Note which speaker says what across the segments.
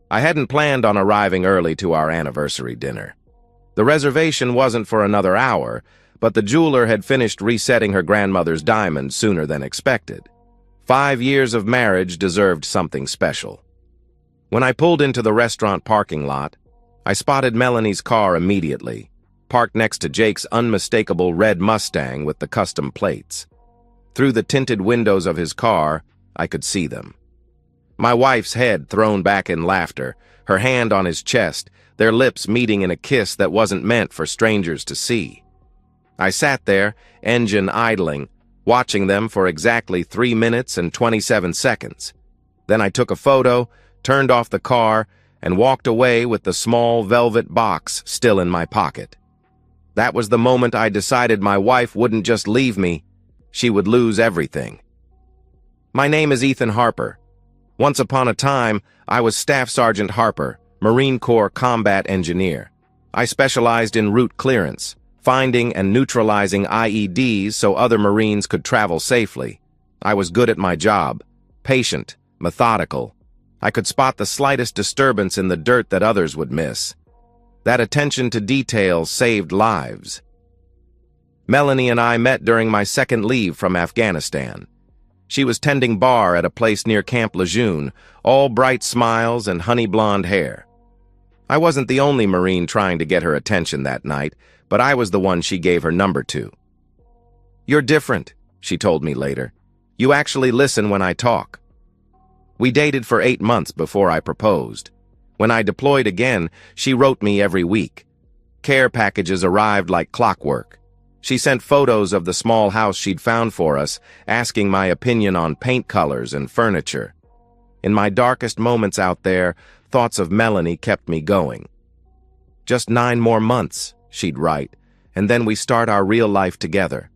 Speaker 1: I hadn't planned on arriving early to our anniversary dinner. The reservation wasn't for another hour, but the jeweler had finished resetting her grandmother's diamonds sooner than expected. 5 years of marriage deserved something special. When I pulled into the restaurant parking lot, I spotted Melanie's car immediately, parked next to Jake's unmistakable red Mustang with the custom plates. Through the tinted windows of his car, I could see them. My wife's head thrown back in laughter, her hand on his chest, their lips meeting in a kiss that wasn't meant for strangers to see. I sat there, engine idling, watching them for exactly 3 minutes and 27 seconds. Then I took a photo, turned off the car, and walked away with the small velvet box still in my pocket. That was the moment I decided my wife wouldn't just leave me, she would lose everything. My name is Ethan Harper. Once upon a time, I was Staff Sergeant Harper, Marine Corps combat engineer. I specialized in route clearance, finding and neutralizing IEDs so other Marines could travel safely. I was good at my job, patient, methodical. I could spot the slightest disturbance in the dirt that others would miss. That attention to detail saved lives. Melanie and I met during my second leave from Afghanistan. She was tending bar at a place near Camp Lejeune, all bright smiles and honey blonde hair. I wasn't the only Marine trying to get her attention that night, but I was the one she gave her number to. "You're different," she told me later. "You actually listen when I talk." We dated for 8 months before I proposed. When I deployed again, she wrote me every week. Care packages arrived like clockwork. She sent photos of the small house she'd found for us, asking my opinion on paint colors and furniture. In my darkest moments out there, thoughts of Melanie kept me going. "Just 9 more months," she'd write, "and then we start our real life together."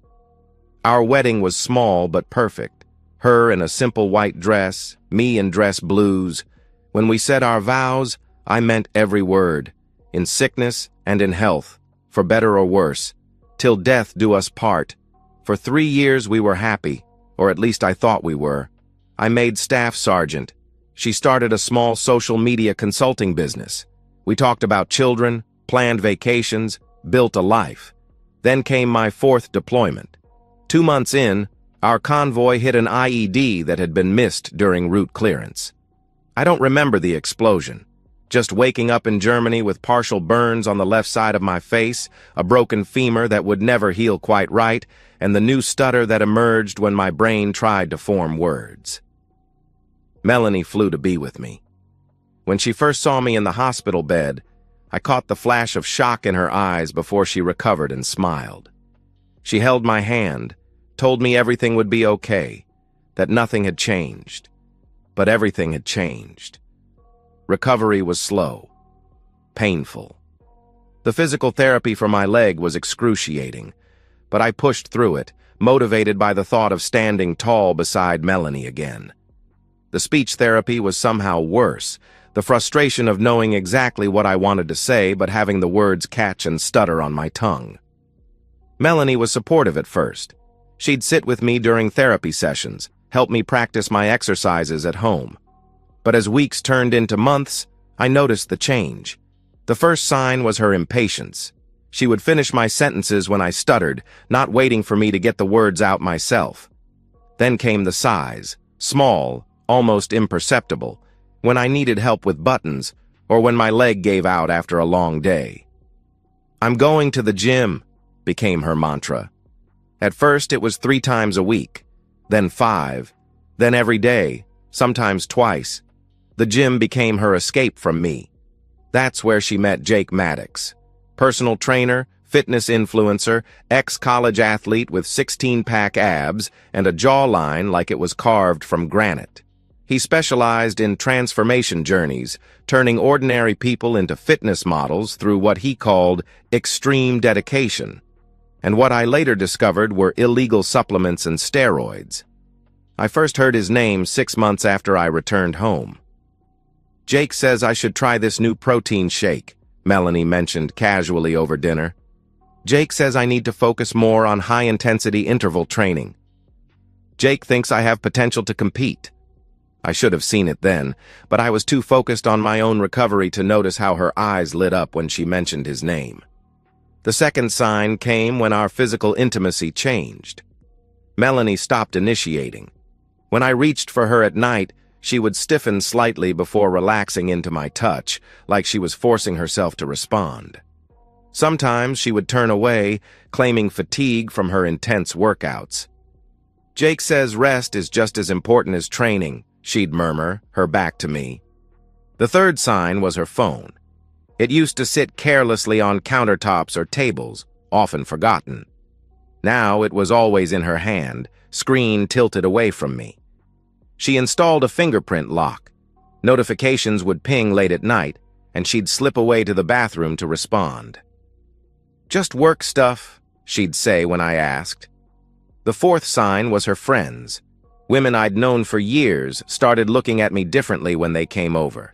Speaker 1: Our wedding was small but perfect. Her in a simple white dress, me in dress blues. When we said our vows, I meant every word, in sickness and in health, for better or worse. Till death do us part. For 3 years we were happy, or at least I thought we were. I made staff sergeant. She started a small social media consulting business. We talked about children, planned vacations, built a life. Then came my 4th deployment. 2 months in, our convoy hit an IED that had been missed during route clearance. I don't remember the explosion. Just waking up in Germany with partial burns on the left side of my face, a broken femur that would never heal quite right, and the new stutter that emerged when my brain tried to form words. Melanie flew to be with me. When she first saw me in the hospital bed, I caught the flash of shock in her eyes before she recovered and smiled. She held my hand, told me everything would be okay, that nothing had changed. But everything had changed. Recovery was slow, painful. The physical therapy for my leg was excruciating, but I pushed through it, motivated by the thought of standing tall beside Melanie again. The speech therapy was somehow worse, the frustration of knowing exactly what I wanted to say but having the words catch and stutter on my tongue. Melanie was supportive at first. She'd sit with me during therapy sessions, help me practice my exercises at home. But as weeks turned into months, I noticed the change. The first sign was her impatience. She would finish my sentences when I stuttered, not waiting for me to get the words out myself. Then came the sighs, small, almost imperceptible, when I needed help with buttons or when my leg gave out after a long day. "I'm going to the gym," became her mantra. At first it was 3 times a week, then 5, then every day, sometimes twice. The gym became her escape from me. That's where she met Jake Maddox, personal trainer, fitness influencer, ex-college athlete with 16-pack abs and a jawline like it was carved from granite. He specialized in transformation journeys, turning ordinary people into fitness models through what he called extreme dedication, and what I later discovered were illegal supplements and steroids. I first heard his name 6 months after I returned home. "Jake says I should try this new protein shake," Melanie mentioned casually over dinner. "Jake says I need to focus more on high-intensity interval training. Jake thinks I have potential to compete." I should have seen it then, but I was too focused on my own recovery to notice how her eyes lit up when she mentioned his name. The second sign came when our physical intimacy changed. Melanie stopped initiating. When I reached for her at night, she would stiffen slightly before relaxing into my touch, like she was forcing herself to respond. Sometimes she would turn away, claiming fatigue from her intense workouts. "Jake says rest is just as important as training," she'd murmur, her back to me. The third sign was her phone. It used to sit carelessly on countertops or tables, often forgotten. Now it was always in her hand, screen tilted away from me. She installed a fingerprint lock. Notifications would ping late at night, and she'd slip away to the bathroom to respond. "Just work stuff," she'd say when I asked. The fourth sign was her friends. Women I'd known for years started looking at me differently when they came over.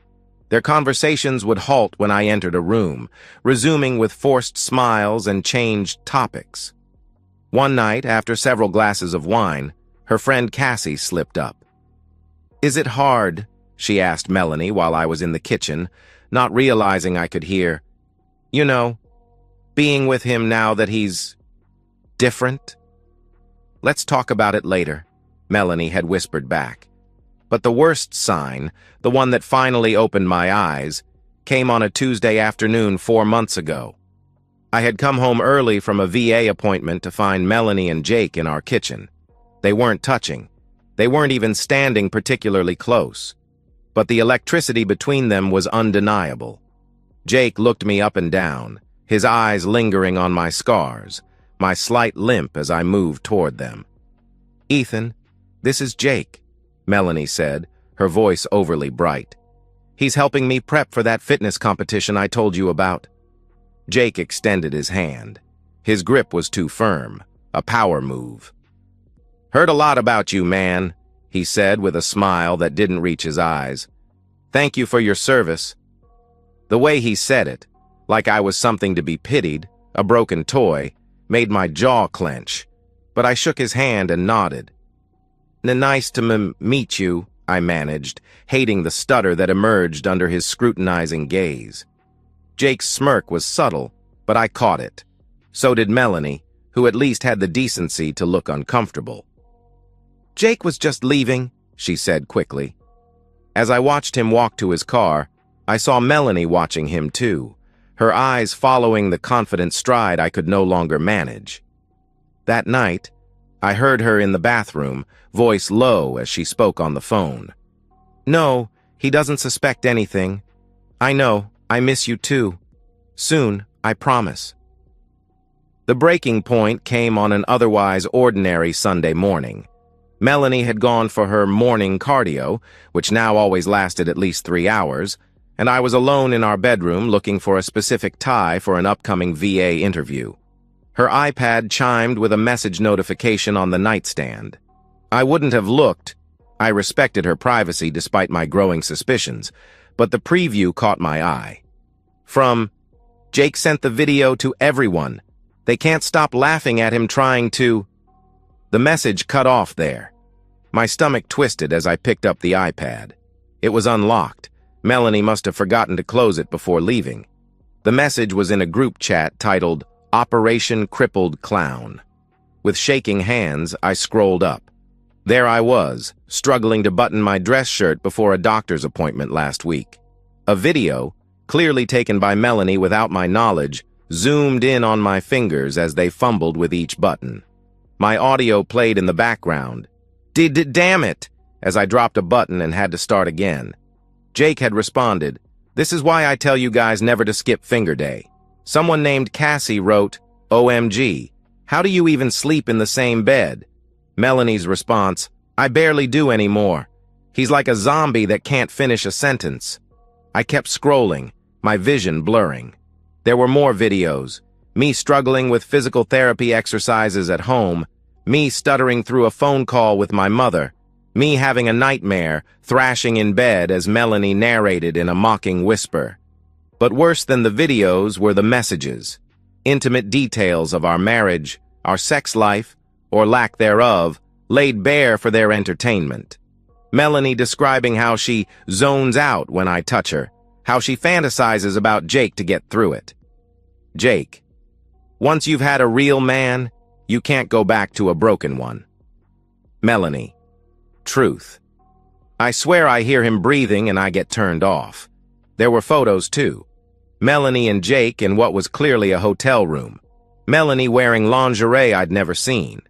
Speaker 1: Their conversations would halt when I entered a room, resuming with forced smiles and changed topics. One night, after several glasses of wine, her friend Cassie slipped up. "Is it hard?" she asked Melanie while I was in the kitchen, not realizing I could hear, "You know, being with him now that he's different?" "Let's talk about it later," Melanie had whispered back. But the worst sign, the one that finally opened my eyes, came on a Tuesday afternoon 4 months ago. I had come home early from a VA appointment to find Melanie and Jake in our kitchen. They weren't touching. They weren't even standing particularly close. But the electricity between them was undeniable. Jake looked me up and down, his eyes lingering on my scars, my slight limp as I moved toward them. "Ethan, this is Jake," Melanie said, her voice overly bright. "He's helping me prep for that fitness competition I told you about." Jake extended his hand. His grip was too firm, a power move. "Heard a lot about you, man," he said with a smile that didn't reach his eyes. "Thank you for your service." The way he said it, like I was something to be pitied, a broken toy, made my jaw clench, but I shook his hand and nodded. "Nice to meet you," I managed, hating the stutter that emerged under his scrutinizing gaze. Jake's smirk was subtle, but I caught it. So did Melanie, who at least had the decency to look uncomfortable. "Jake was just leaving," she said quickly. As I watched him walk to his car, I saw Melanie watching him too, her eyes following the confident stride I could no longer manage. That night, I heard her in the bathroom, voice low as she spoke on the phone. "No, he doesn't suspect anything. I know, I miss you too. Soon, I promise." The breaking point came on an otherwise ordinary Sunday morning. Melanie had gone for her morning cardio, which now always lasted at least 3 hours, and I was alone in our bedroom looking for a specific tie for an upcoming VA interview. Her iPad chimed with a message notification on the nightstand. I wouldn't have looked. I respected her privacy despite my growing suspicions, but the preview caught my eye. From, "Jake sent the video to everyone. They can't stop laughing at him trying to..." The message cut off there. My stomach twisted as I picked up the iPad. It was unlocked. Melanie must have forgotten to close it before leaving. The message was in a group chat titled Operation Crippled Clown. With shaking hands, I scrolled up. There I was, struggling to button my dress shirt before a doctor's appointment last week. A video, clearly taken by Melanie without my knowledge, zoomed in on my fingers as they fumbled with each button. My audio played in the background. Damn it! As I dropped a button and had to start again. Jake had responded, "This is why I tell you guys never to skip finger day." Someone named Cassie wrote, "OMG, how do you even sleep in the same bed?" Melanie's response, "I barely do anymore. He's like a zombie that can't finish a sentence." I kept scrolling, my vision blurring. There were more videos. Me struggling with physical therapy exercises at home, me stuttering through a phone call with my mother, me having a nightmare, thrashing in bed as Melanie narrated in a mocking whisper. But worse than the videos were the messages, intimate details of our marriage, our sex life, or lack thereof, laid bare for their entertainment. Melanie describing how she zones out when I touch her, how she fantasizes about Jake to get through it. Jake. Once you've had a real man, you can't go back to a broken one. Melanie. Truth. I swear I hear him breathing and I get turned off. There were photos too. Melanie and Jake in what was clearly a hotel room. Melanie wearing lingerie I'd never seen.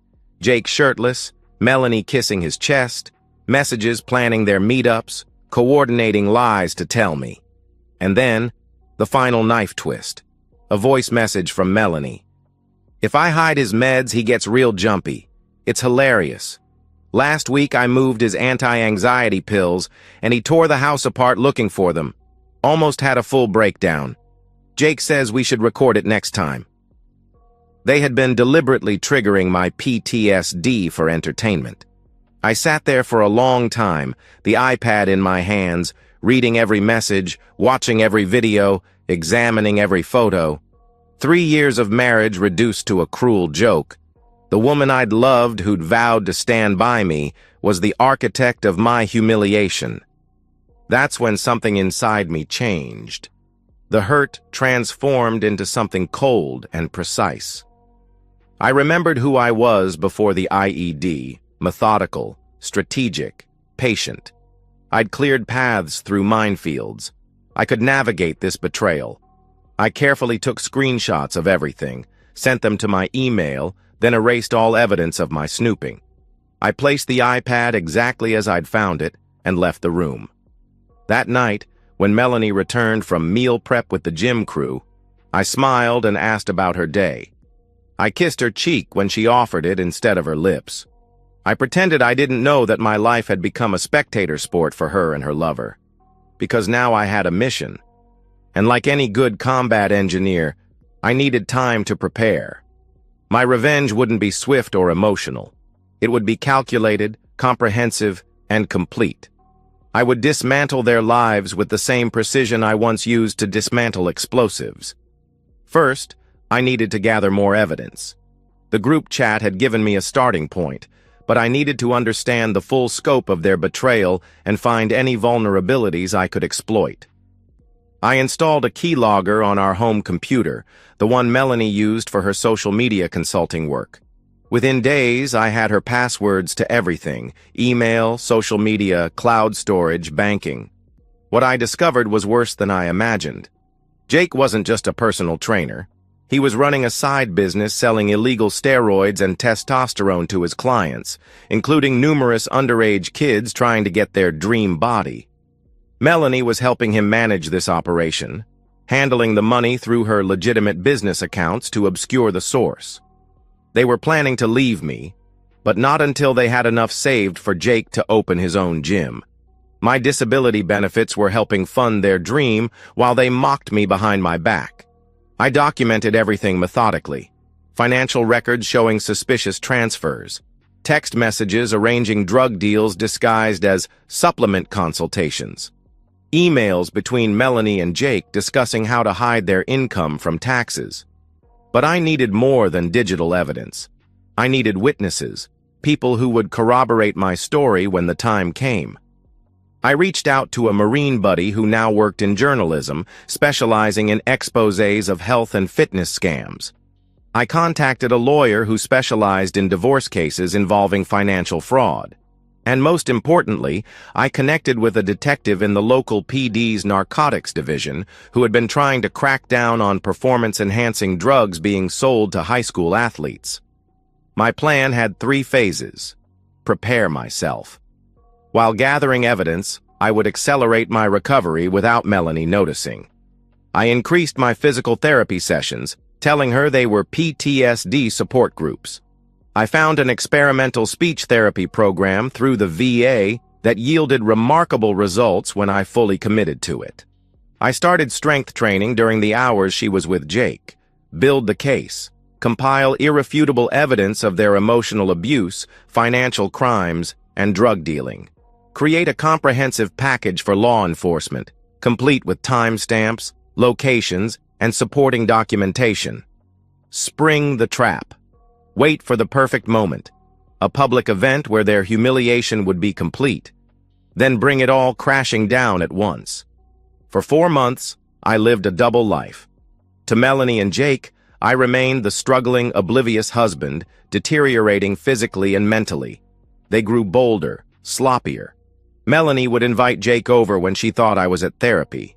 Speaker 1: Jake shirtless, Melanie kissing his chest, messages planning their meetups, coordinating lies to tell me. And then, the final knife twist. A voice message from Melanie. If I hide his meds, he gets real jumpy. It's hilarious. Last week I moved his anti-anxiety pills, and he tore the house apart looking for them. Almost had a full breakdown. Jake says we should record it next time. They had been deliberately triggering my PTSD for entertainment. I sat there for a long time, the iPad in my hands, reading every message, watching every video, examining every photo. 3 years of marriage reduced to a cruel joke. The woman I'd loved, who'd vowed to stand by me, was the architect of my humiliation. That's when something inside me changed. The hurt transformed into something cold and precise. I remembered who I was before the IED, methodical, strategic, patient. I'd cleared paths through minefields. I could navigate this betrayal. I carefully took screenshots of everything, sent them to my email, then erased all evidence of my snooping. I placed the iPad exactly as I'd found it and left the room. That night, when Melanie returned from meal prep with the gym crew, I smiled and asked about her day. I kissed her cheek when she offered it instead of her lips. I pretended I didn't know that my life had become a spectator sport for her and her lover. Because now I had a mission. And like any good combat engineer, I needed time to prepare. My revenge wouldn't be swift or emotional. It would be calculated, comprehensive, and complete. I would dismantle their lives with the same precision I once used to dismantle explosives. First, I needed to gather more evidence. The group chat had given me a starting point, but I needed to understand the full scope of their betrayal and find any vulnerabilities I could exploit. I installed a keylogger on our home computer, the one Melanie used for her social media consulting work. Within days, I had her passwords to everything: email, social media, cloud storage, banking. What I discovered was worse than I imagined. Jake wasn't just a personal trainer. He was running a side business selling illegal steroids and testosterone to his clients, including numerous underage kids trying to get their dream body. Melanie was helping him manage this operation, handling the money through her legitimate business accounts to obscure the source. They were planning to leave me, but not until they had enough saved for Jake to open his own gym. My disability benefits were helping fund their dream while they mocked me behind my back. I documented everything methodically. Financial records showing suspicious transfers. Text messages arranging drug deals disguised as supplement consultations. Emails between Melanie and Jake discussing how to hide their income from taxes. But I needed more than digital evidence. I needed witnesses, people who would corroborate my story when the time came. I reached out to a Marine buddy who now worked in journalism, specializing in exposés of health and fitness scams. I contacted a lawyer who specialized in divorce cases involving financial fraud. And most importantly, I connected with a detective in the local PD's narcotics division who had been trying to crack down on performance-enhancing drugs being sold to high school athletes. My plan had 3 phases. Prepare myself. While gathering evidence, I would accelerate my recovery without Melanie noticing. I increased my physical therapy sessions, telling her they were PTSD support groups. I found an experimental speech therapy program through the VA that yielded remarkable results when I fully committed to it. I started strength training during the hours she was with Jake, build the case, compile irrefutable evidence of their emotional abuse, financial crimes, and drug dealing. Create a comprehensive package for law enforcement, complete with timestamps, locations, and supporting documentation. Spring the trap. Wait for the perfect moment. A public event where their humiliation would be complete. then bring it all crashing down at once. For 4 months, I lived a double life. To Melanie and Jake, I remained the struggling, oblivious husband, deteriorating physically and mentally. They grew bolder, sloppier. Melanie would invite Jake over when she thought I was at therapy.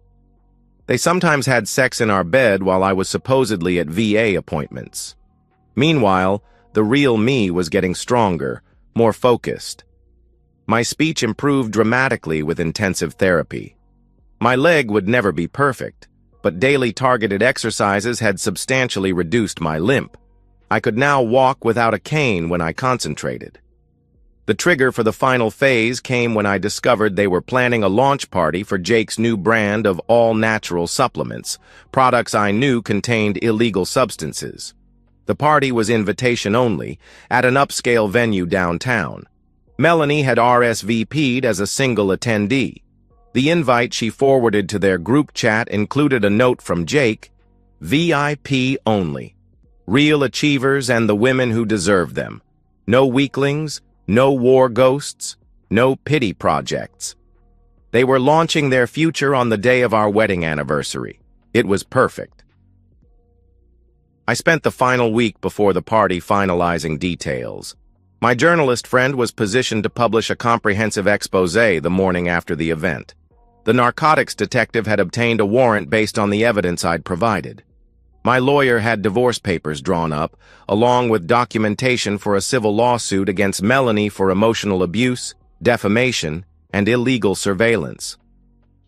Speaker 1: They sometimes had sex in our bed while I was supposedly at VA appointments. Meanwhile, the real me was getting stronger, more focused. My speech improved dramatically with intensive therapy. My leg would never be perfect, but daily targeted exercises had substantially reduced my limp. I could now walk without a cane when I concentrated. The trigger for the final phase came when I discovered they were planning a launch party for Jake's new brand of all-natural supplements, products I knew contained illegal substances. The party was invitation only, at an upscale venue downtown. Melanie had RSVP'd as a single attendee. The invite she forwarded to their group chat included a note from Jake, VIP only. Real achievers and the women who deserve them. No weaklings, no war ghosts, no pity projects. They were launching their future on the day of our wedding anniversary. It was perfect. I spent the final week before the party finalizing details. My journalist friend was positioned to publish a comprehensive expose the morning after the event. The narcotics detective had obtained a warrant based on the evidence I'd provided. My lawyer had divorce papers drawn up, along with documentation for a civil lawsuit against Melanie for emotional abuse, defamation, and illegal surveillance.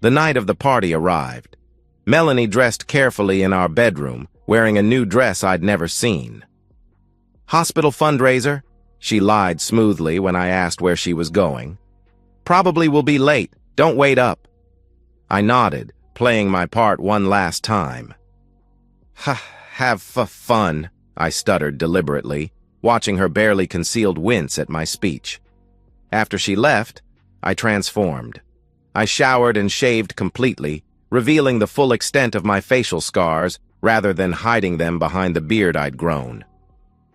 Speaker 1: The night of the party arrived. Melanie dressed carefully in our bedroom, wearing a new dress I'd never seen. "Hospital fundraiser?" She lied smoothly when I asked where she was going. "Probably will be late. Don't wait up." I nodded, playing my part one last time. Have fun, I stuttered deliberately, watching her barely concealed wince at my speech. After she left, I transformed. I showered and shaved completely, revealing the full extent of my facial scars rather than hiding them behind the beard I'd grown.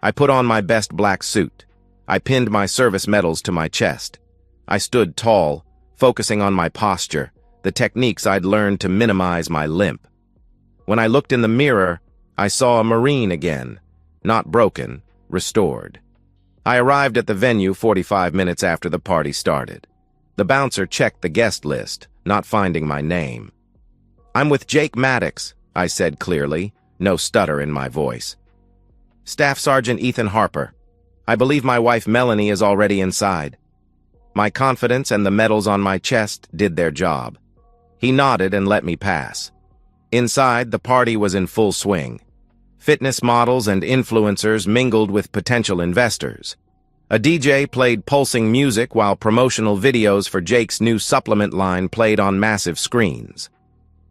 Speaker 1: I put on my best black suit. I pinned my service medals to my chest. I stood tall, focusing on my posture, the techniques I'd learned to minimize my limp. When I looked in the mirror, I saw a Marine again, not broken, restored. I arrived at the venue 45 minutes after the party started. The bouncer checked the guest list, not finding my name. "I'm with Jake Maddox," I said clearly, no stutter in my voice. "Staff Sergeant Ethan Harper. I believe my wife Melanie is already inside." My confidence and the medals on my chest did their job. He nodded and let me pass. Inside, the party was in full swing. Fitness models and influencers mingled with potential investors. A DJ played pulsing music while promotional videos for Jake's new supplement line played on massive screens.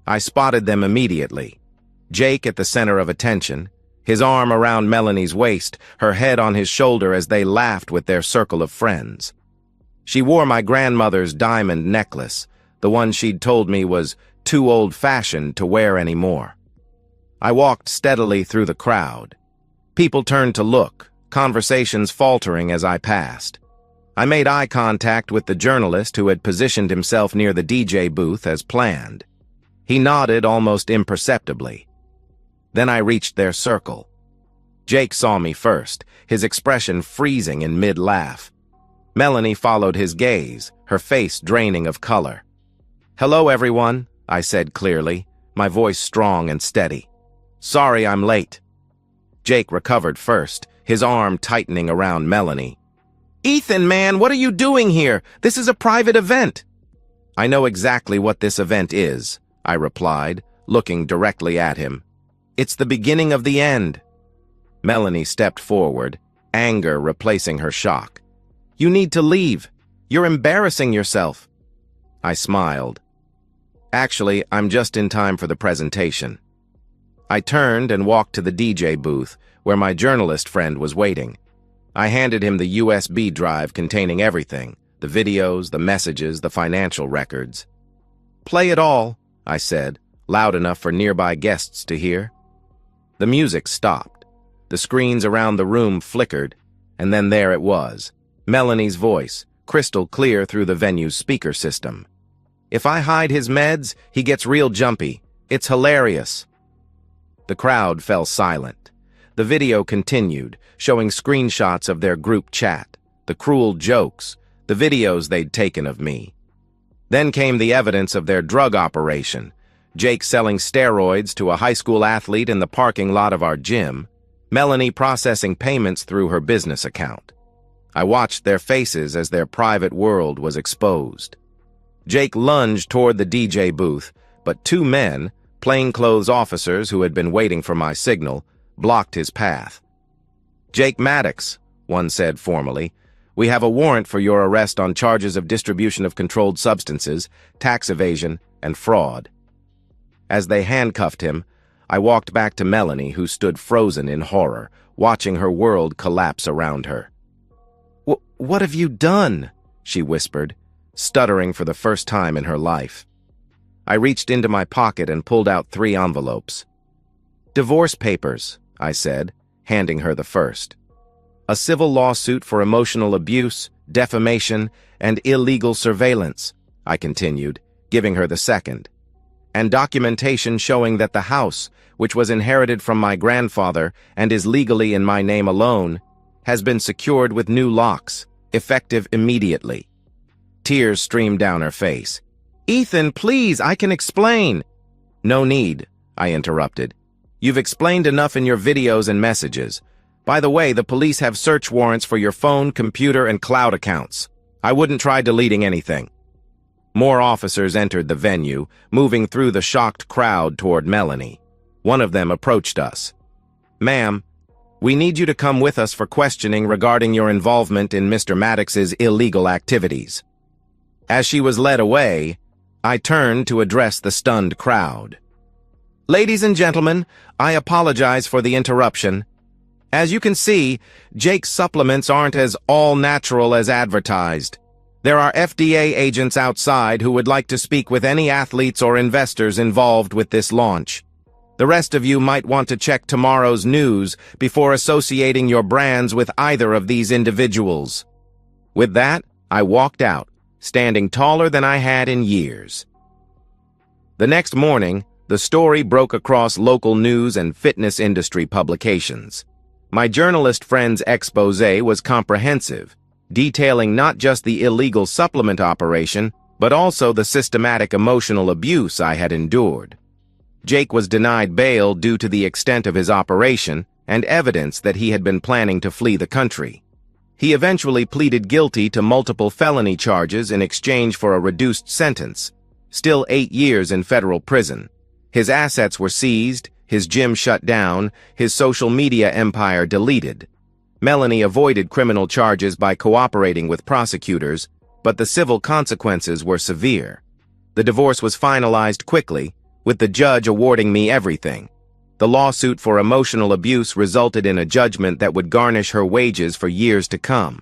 Speaker 1: I spotted them immediately. Jake at the center of attention, his arm around Melanie's waist, her head on his shoulder as they laughed with their circle of friends. She wore my grandmother's diamond necklace, the one she'd told me was too old-fashioned to wear anymore. I walked steadily through the crowd. People turned to look, conversations faltering as I passed. I made eye contact with the journalist who had positioned himself near the DJ booth as planned. He nodded almost imperceptibly. Then I reached their circle. Jake saw me first, his expression freezing in mid-laugh. Melanie followed his gaze, her face draining of color. "Hello, everyone," I said clearly, my voice strong and steady. "Sorry I'm late." Jake recovered first, his arm tightening around Melanie. "Ethan, man, what are you doing here? This is a private event." "I know exactly what this event is," I replied, looking directly at him. "It's the beginning of the end." Melanie stepped forward, anger replacing her shock. "You need to leave. You're embarrassing yourself." I smiled. "Actually, I'm just in time for the presentation." I turned and walked to the DJ booth, where my journalist friend was waiting. I handed him the USB drive containing everything, the videos, the messages, the financial records. "Play it all," I said, loud enough for nearby guests to hear. The music stopped. The screens around the room flickered, and then there it was, Melanie's voice, crystal clear through the venue's speaker system. "If I hide his meds, he gets real jumpy. It's hilarious." The crowd fell silent. The video continued, showing screenshots of their group chat, the cruel jokes, the videos they'd taken of me. Then came the evidence of their drug operation, Jake selling steroids to a high school athlete in the parking lot of our gym, Melanie processing payments through her business account. I watched their faces as their private world was exposed. Jake lunged toward the DJ booth, but two men, plainclothes officers who had been waiting for my signal, blocked his path. "Jake Maddox," one said formally, "we have a warrant for your arrest on charges of distribution of controlled substances, tax evasion, and fraud." As they handcuffed him, I walked back to Melanie, who stood frozen in horror, watching her world collapse around her. What have you done?" she whispered, stuttering for the first time in her life. I reached into my pocket and pulled out 3 envelopes. "Divorce papers," I said, handing her the first. "A civil lawsuit for emotional abuse, defamation, and illegal surveillance," I continued, giving her the second. "And documentation showing that the house, which was inherited from my grandfather and is legally in my name alone, has been secured with new locks, effective immediately." Tears streamed down her face. "Ethan, please, I can explain." "No need," I interrupted. "You've explained enough in your videos and messages. By the way, the police have search warrants for your phone, computer, and cloud accounts. I wouldn't try deleting anything." More officers entered the venue, moving through the shocked crowd toward Melanie. One of them approached us. "Ma'am, we need you to come with us for questioning regarding your involvement in Mr. Maddox's illegal activities." As she was led away, I turned to address the stunned crowd. "Ladies and gentlemen, I apologize for the interruption. As you can see, Jake's supplements aren't as all-natural as advertised. There are FDA agents outside who would like to speak with any athletes or investors involved with this launch. The rest of you might want to check tomorrow's news before associating your brands with either of these individuals." With that, I walked out, standing taller than I had in years. The next morning, the story broke across local news and fitness industry publications. My journalist friend's exposé was comprehensive, detailing not just the illegal supplement operation, but also the systematic emotional abuse I had endured. Jake was denied bail due to the extent of his operation and evidence that he had been planning to flee the country. He eventually pleaded guilty to multiple felony charges in exchange for a reduced sentence, still 8 years in federal prison. His assets were seized, his gym shut down, his social media empire deleted. Melanie avoided criminal charges by cooperating with prosecutors, but the civil consequences were severe. The divorce was finalized quickly, with the judge awarding me everything. The lawsuit for emotional abuse resulted in a judgment that would garnish her wages for years to come.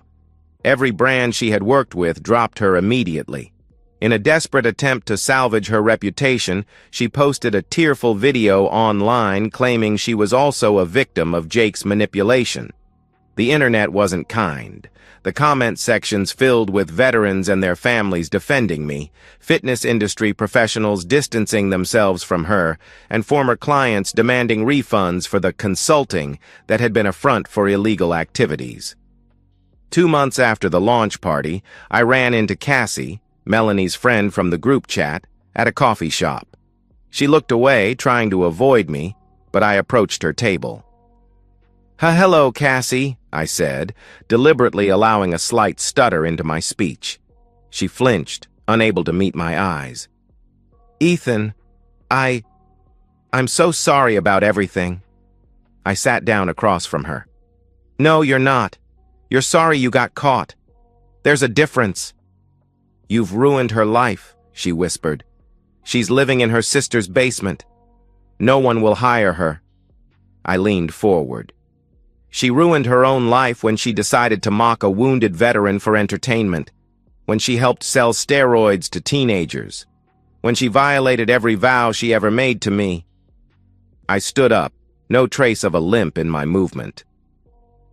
Speaker 1: Every brand she had worked with dropped her immediately. In a desperate attempt to salvage her reputation, she posted a tearful video online claiming she was also a victim of Jake's manipulation. The internet wasn't kind. The comment sections filled with veterans and their families defending me, fitness industry professionals distancing themselves from her, and former clients demanding refunds for the consulting that had been a front for illegal activities. 2 months after the launch party, I ran into Cassie, Melanie's friend from the group chat, at a coffee shop. She looked away, trying to avoid me, but I approached her table. "Hello, Cassie," I said, deliberately allowing a slight stutter into my speech. She flinched, unable to meet my eyes. "Ethan, I'm so sorry about everything." I sat down across from her. "No, you're not. You're sorry you got caught. There's a difference." "You've ruined her life," she whispered. "She's living in her sister's basement. No one will hire her." I leaned forward. "She ruined her own life when she decided to mock a wounded veteran for entertainment, when she helped sell steroids to teenagers, when she violated every vow she ever made to me." I stood up, no trace of a limp in my movement.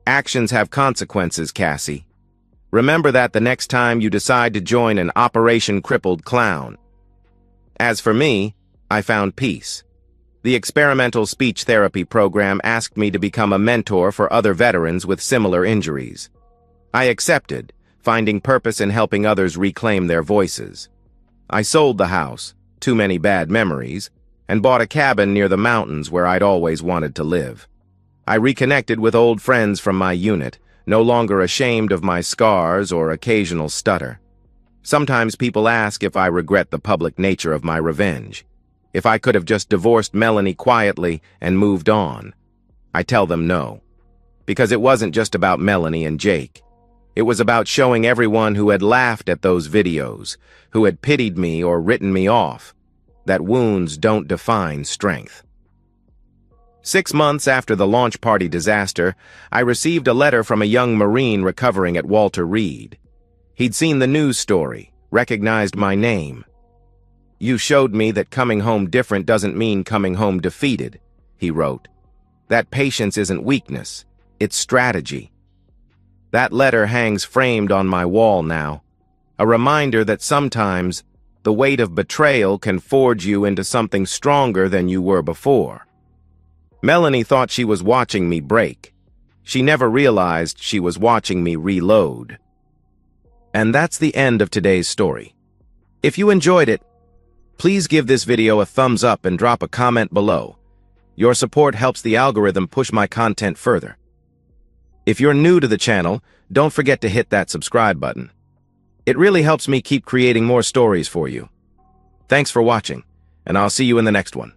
Speaker 1: "Actions have consequences, Cassie. Remember that the next time you decide to join an Operation Crippled Clown. As for me, I found peace. The experimental speech therapy program asked me to become a mentor for other veterans with similar injuries. I accepted, finding purpose in helping others reclaim their voices. I sold the house, too many bad memories, and bought a cabin near the mountains where I'd always wanted to live. I reconnected with old friends from my unit, no longer ashamed of my scars or occasional stutter. Sometimes people ask if I regret the public nature of my revenge, if I could have just divorced Melanie quietly and moved on. I tell them no, because it wasn't just about Melanie and Jake. It was about showing everyone who had laughed at those videos, who had pitied me or written me off, that wounds don't define strength. 6 months after the launch party disaster, I received a letter from a young Marine recovering at Walter Reed. He'd seen the news story, recognized my name. "You showed me that coming home different doesn't mean coming home defeated," he wrote. "That patience isn't weakness, it's strategy." That letter hangs framed on my wall now, a reminder that sometimes the weight of betrayal can forge you into something stronger than you were before. Melanie thought she was watching me break. She never realized she was watching me reload. And that's the end of today's story. If you enjoyed it, please give this video a thumbs up and drop a comment below. Your support helps the algorithm push my content further. If you're new to the channel, don't forget to hit that subscribe button. It really helps me keep creating more stories for you. Thanks for watching, and I'll see you in the next one.